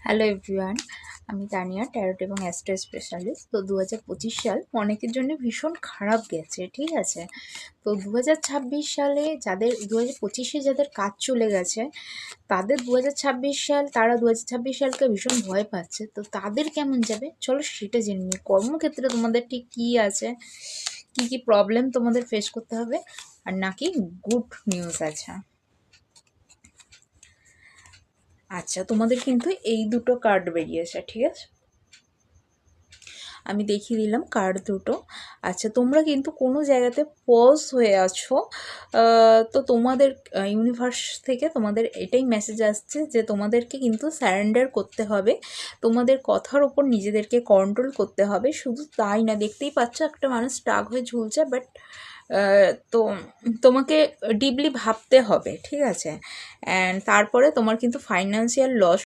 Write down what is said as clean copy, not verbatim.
Hello everyone, আমি Tania, tarot এবং astro specialist. তো 2025 সাল অনেকের জন্য ভীষণ খারাপ গেছে, ঠিক আছে। তো 2026 সালে যাদের 2025-এ যাদের কাজ চলে গেছে তাদের 2026 সাল, তারা 2026 সালকে ভীষণ ভয় পাচ্ছে। তো তাদের কেমন যাবে চলো সেটা জেনে নিই। কর্মক্ষেত্রে তোমাদের ঠিক কী আছে, কী কী প্রবলেম তোমাদের ফেস করতে হবে, আর নাকি গুড নিউজ আছে। আচ্ছা, তোমাদের কিন্তু এই দুটো কার্ড বেরিয়েছে, ঠিক আছে। আমি দেখিয়ে দিলাম কার্ড দুটো। আচ্ছা, তোমরা কিন্তু কোনো জায়গাতে পজ হয়ে আছো। তো তোমাদের ইউনিভার্স থেকে তোমাদের এটাই মেসেজ আসছে যে তোমাদেরকে কিন্তু স্যারেন্ডার করতে হবে, তোমাদের কথার ওপর নিজেদেরকে কন্ট্রোল করতে হবে। শুধু তাই না, দেখতেই পাচ্ছ একটা মানুষ স্টাক হয়ে ঝুলছে, বাট তো তোমাকে ডিপলি ভাবতে হবে, ঠিক আছে। অ্যান্ড তারপরে তোমার কিন্তু ফাইন্যান্সিয়াল লস